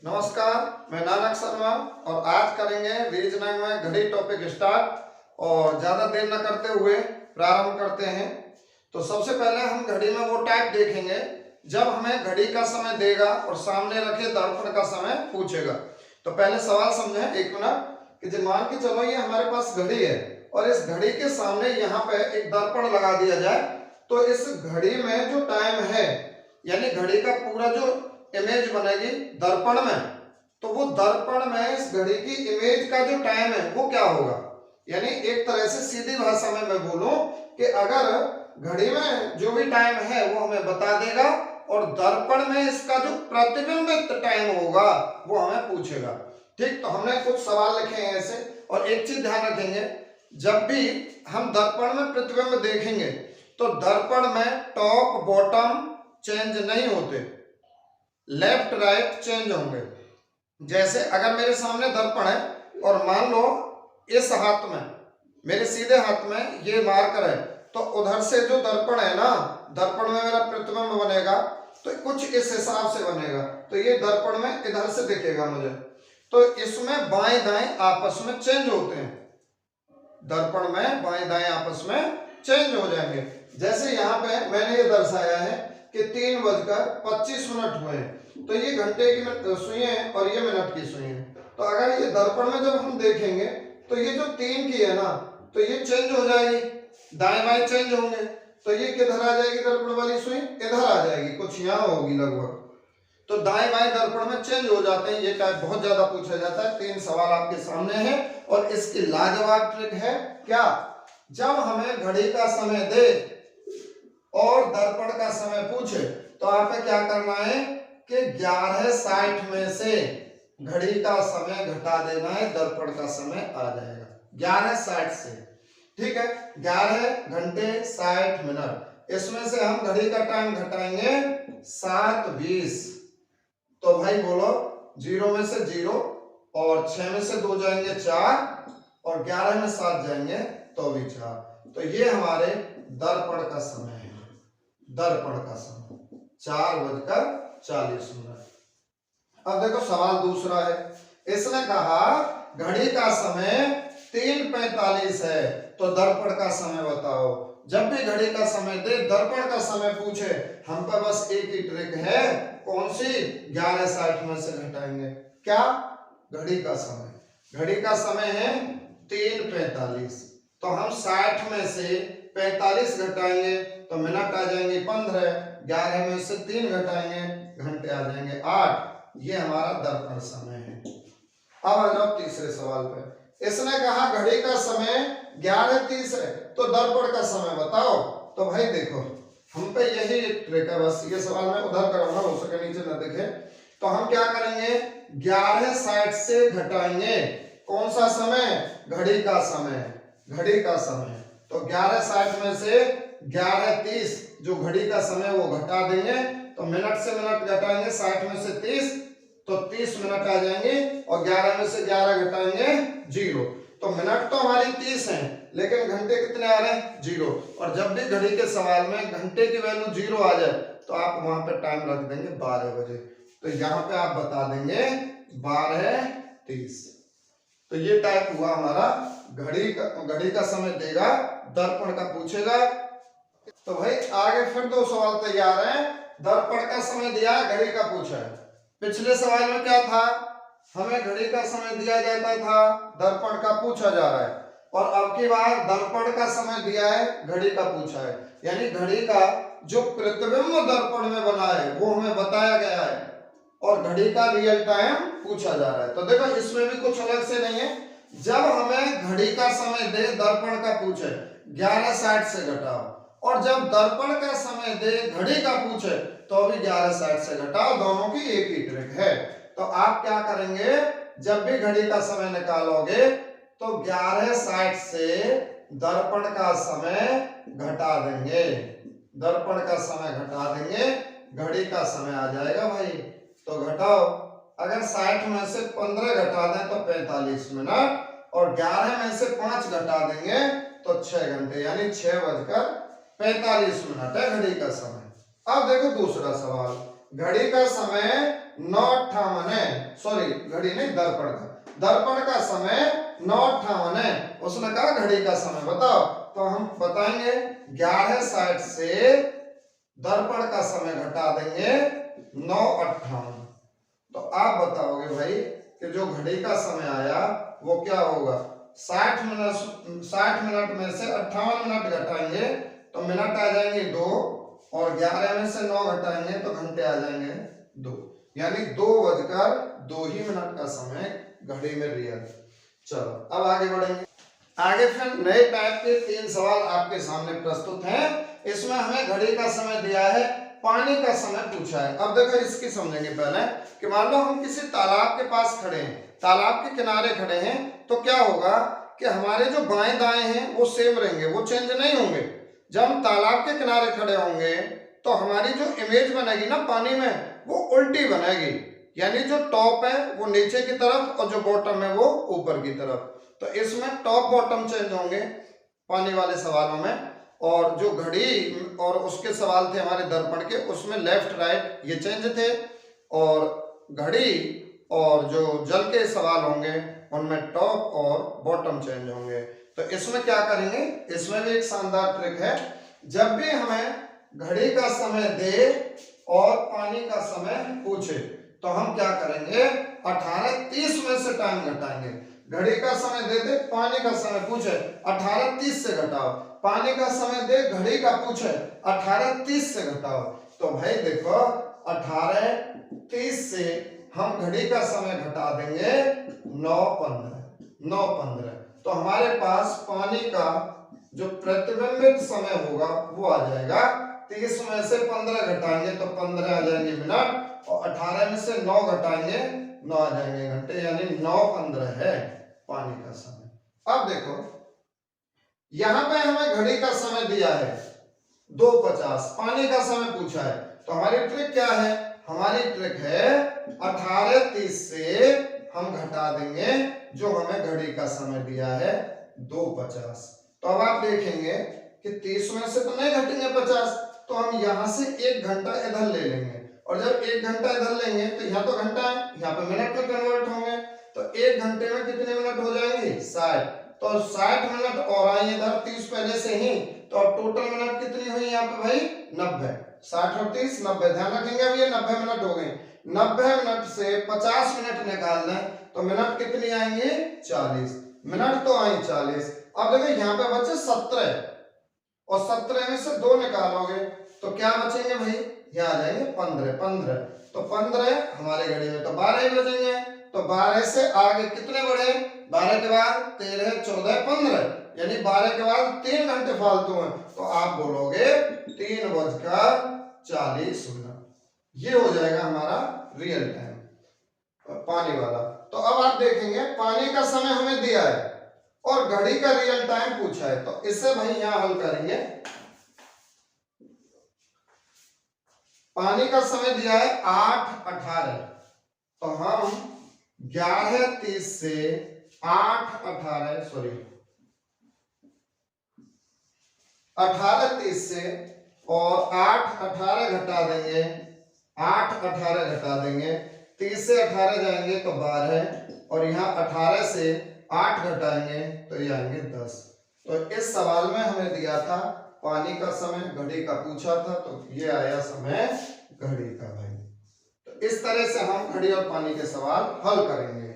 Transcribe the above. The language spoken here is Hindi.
नमस्कार, मैं नानक शर्मा और आज करेंगे रीजनिंग में घड़ी टॉपिक स्टार्ट। और ज़्यादा देर न करते हुए प्रारंभ करते हैं। तो सबसे पहले हम घड़ी में वो टाइप देखेंगे जब हमें घड़ी का समय देगा और सामने रखे दर्पण का समय पूछेगा। तो पहले सवाल समझें एक मिनट कि जो मान के चलो ये हमारे पास घड़ी है और इस घड़ी के सामने यहाँ पे एक दर्पण लगा दिया जाए तो इस घड़ी में जो टाइम है यानी घड़ी का पूरा जो इमेज बनेगी दर्पण में, तो वो दर्पण में इस घड़ी की इमेज का जो टाइम है वो क्या होगा। यानी एक तरह से सीधी भाषा में मैं बोलूं कि अगर घड़ी में जो भी टाइम है वो हमें बता देगा और दर्पण में इसका जो प्रतिबिंबित टाइम होगा वो हमें पूछेगा। ठीक, तो हमने कुछ सवाल लिखे हैं ऐसे। और एक चीज ध्यान रखेंगे, जब भी हम दर्पण में प्रतिबिंब देखेंगे तो दर्पण में टॉप बॉटम चेंज नहीं होते, लेफ्ट राइट चेंज होंगे। जैसे अगर मेरे सामने दर्पण है और मान लो इस हाथ में, मेरे सीधे हाथ में ये मार्कर है, तो उधर से जो दर्पण है ना, दर्पण में मेरा प्रतिबिंब बनेगा तो कुछ इस हिसाब से बनेगा। तो ये दर्पण में इधर से दिखेगा मुझे, तो इसमें बाएं दाएं आपस में चेंज होते हैं। दर्पण में बाएं दाएं आपस में चेंज हो जाएंगे। जैसे यहाँ पे मैंने ये दर्शाया है कि 3:25 हुए हैं, तो ये घंटे की सुई है और ये मिनट की सुई है। तो अगर ये दर्पण में जब हम देखेंगे तो ये जो 3 की है ना, तो ये चेंज हो जाएगी, दाएं बाएं चेंज होंगे। तो ये किधर आ जाएगी दर्पण वाली सुई, इधर आ जाएगी, कुछ यहाँ होगी लगभग। तो दाएं बाएं दर्पण में चेंज हो जाते हैं। ये टाइप बहुत ज्यादा पूछा जाता है। 3 सवाल आपके सामने हैं और इसकी लाजवाब ट्रिक है क्या, जब हमें घड़ी का समय दे और दर्पण का समय पूछे तो आपको क्या करना है कि 11:60 में से घड़ी का समय घटा देना है, दर्पण का समय आ जाएगा 11:60 से। ठीक है, 11 घंटे 60 मिनट, इसमें से हम घड़ी का टाइम घटाएंगे 7:20। तो भाई बोलो, 0 में से 0 और 6 में से 2 जाएंगे 4 और 11 में 7 जाएंगे तो भी 4। तो ये हमारे दर्पण का समय है, दर्पण का समय 4:40। अब देखो सवाल दूसरा है। इसने कहा घड़ी का समय 3:45 है, तो दर्पण का समय बताओ। जब भी घड़ी का समय दे, दर्पण का समय पूछे, हम पर बस एक ही ट्रिक है, कौन सी, 11:60 में से घटाएंगे क्या, घड़ी का समय। घड़ी का समय है 3:45, तो हम 60 में से 45 घटाएंगे तो मिनट आ जाएंगे 15, 11 में से 3 घटाएंगे घंटे आ जाएंगे 8। ये हमारा दर्पण समय है। अब आ जाओ तीसरे सवाल पे। इसने कहा घड़ी का समय 11:30 है, तो दर्पण का समय बताओ। तो भाई देखो, हम पे यही ट्रिक है, बस ये सवाल मैं उधर करूंगा, हो सके नीचे न दिखे। तो हम क्या करेंगे, 11:60 से घटाएंगे कौन सा समय, घड़ी का समय, घड़ी का समय। तो 11:60 में से 11:30 जो घड़ी का समय वो घटा देंगे, तो मिनट से मिनट घटाएंगे, 60 में से 30 तो 30 मिनट आ जाएंगे और 11 में से 11 घटाएंगे 0। तो मिनट तो हमारी 30 हैं, लेकिन घंटे कितने आ रहे हैं, 0। और जब भी घड़ी के सवाल में घंटे की वैल्यू 0 आ जाए तो आप वहां पे टाइम रख देंगे 12 बजे। तो यहाँ पे आप बता देंगे 12:30। तो ये टाइप हुआ हमारा घड़ी का समय देगा, दर्पण का पूछेगा। तो भाई आगे फिर 2 सवाल तैयार हैं। दर्पण का समय दिया, घड़ी का पूछा है। पिछले सवाल में क्या था, हमें घड़ी का समय दिया जाता था, दर्पण का पूछा जा रहा है। और अब की बार दर्पण का समय दिया है, घड़ी का पूछा है। यानी घड़ी का जो प्रतिबिंब दर्पण में बना है वो हमें बताया गया है और घड़ी का रियल टाइम पूछा जा रहा है। तो देखो इसमें भी कुछ अलग से नहीं है। जब हमें घड़ी का समय दे, दर्पण का पूछे, 11:60 से घटाओ, और जब दर्पण का समय दे, घड़ी का पूछे, तो भी 11:60 से घटाओ। दोनों की एक ही ट्रिक है। तो आप क्या करेंगे, जब भी घड़ी का समय निकालोगे तो 11:60 से दर्पण का समय घटा देंगे, दर्पण का समय घटा देंगे, घड़ी का समय आ जाएगा भाई। तो घटाओ, अगर 60 में से 15 घटा दें तो 45 मिनट, और 11 में से 5 घटा देंगे तो 6 घंटे, यानी 6:45 मिनट है घड़ी का समय। अब देखो दूसरा सवाल, घड़ी का समय 9:58 है, सॉरी घड़ी नहीं, दर्पण का, दर्पण का समय 9:58 है। उसने कहा घड़ी का समय बताओ, तो हम बताएंगे 11:60 से दर्पण का समय घटा देंगे 9:58। तो आप बताओगे भाई कि जो घड़ी का समय आया वो क्या होगा, 60 मिनट में से 58 मिनट घटाएंगे तो मिनट आ जाएंगे 2, और 11 में से 9 घटाएंगे तो घंटे आ जाएंगे 2, यानी 2:02 ही मिनट का समय घड़ी में रियल। चलो अब आगे बढ़ेंगे। आगे फिर नए टाइप के 3 सवाल आपके सामने प्रस्तुत हैं। इसमें हमें घड़ी का समय दिया है, पानी का समय पूछा है। अब देखो इसकी समझेंगे पहले कि मान लो हम किसी तालाब के पास खड़े हैं, तालाब के किनारे खड़े हैं, तो क्या होगा कि हमारे जो बाएं दाएं हैं वो सेम रहेंगे, वो चेंज नहीं होंगे। जब हम तालाब के किनारे खड़े होंगे तो हमारी जो इमेज बनेगी ना पानी में वो उल्टी बनेगी, यानी जो टॉप है वो नीचे की तरफ और जो बॉटम है वो ऊपर की तरफ। तो इसमें टॉप बॉटम चेंज होंगे पानी वाले सवालों में, और जो घड़ी और उसके सवाल थे हमारे दर्पण के, उसमें लेफ्ट राइट ये चेंज थे, और घड़ी और जो जल के सवाल होंगे उनमें टॉप और बॉटम चेंज होंगे। तो इसमें क्या करेंगे, इसमें भी एक शानदार ट्रिक है। जब भी हमें घड़ी का समय दे और पानी का समय पूछे तो हम क्या करेंगे, 18:30 में से टाइम घटाएंगे। घड़ी का समय दे दे, पानी का समय पूछे 18:30 से घटाओ, पानी का समय दे घड़ी का पूछे 18:30 से घटाओ। तो भाई देखो 18:30 से हम घड़ी का समय घटा देंगे 9:15। तो हमारे पास पानी का जो प्रतिबिंबित समय होगा वो आ जाएगा 30 में से 15 घटाएंगे तो 15 आ जाएंगे मिनट, और 18 में से 9 घटाएंगे 9 आ जाएंगे घंटे, यानी 9:15 है पानी का समय। अब देखो यहां पे हमें घड़ी का समय दिया है 2:50, पानी का समय पूछा है, तो हमारी ट्रिक क्या है, हमारी ट्रिक है 18:30 से हम घटा देंगे जो हमें घड़ी का समय दिया है 2:50। तो अब आप देखेंगे कि 30 में से तो नहीं घटेंगे 50, तो हम यहां से 1 घंटा इधर ले लेंगे, और जब 1 घंटा इधर लेंगे तो यहाँ तो घंटा है, यहाँ पे मिनट में कन्वर्ट होंगे, तो 1 घंटे में कितने मिनट हो जाएंगे 60, तो 60 मिनट और आए इधर 30 पहले से ही, तो अब टोटल मिनट कितनी हुई यहाँ पे भाई 90, 60 और 30 90, ध्यान रखेंगे अब ये 90 मिनट हो गए। 90 मिनट से 50 मिनट निकाल दें तो मिनट कितनी आएंगे 40, मिनट तो आए 40। अब देखो यहाँ पे बचे 17, और 17 में से 2 निकालोगे तो क्या बचेंगे भाई, यहाँ आ जाएंगे 15, तो 15 हमारे घड़ी में तो 12 ही बचेंगे, तो 12 से आगे कितने बढ़े, 12 के बाद 13 14 15, यानी 12 के बाद 3 घंटे फालतू हैं, तो आप बोलोगे 3:40 मिनट। ये हो जाएगा हमारा रियल टाइम पानी वाला। तो अब आप देखेंगे पानी का समय हमें दिया है और घड़ी का रियल टाइम पूछा है, तो इससे भाई यहां हल करेंगे। पानी का समय दिया है 8:18, तो हम 11:30 से 18:30 से और 8:18 घटा देंगे, 8:18 घटा देंगे, 30 से 18 जाएंगे तो 12, और यहाँ 18 से 8 घटाएंगे तो ये आएंगे 10। तो इस सवाल में हमें दिया था पानी का समय, घड़ी का पूछा था, तो ये आया समय घड़ी का भाई। तो इस तरह से हम घड़ी और पानी के सवाल हल करेंगे।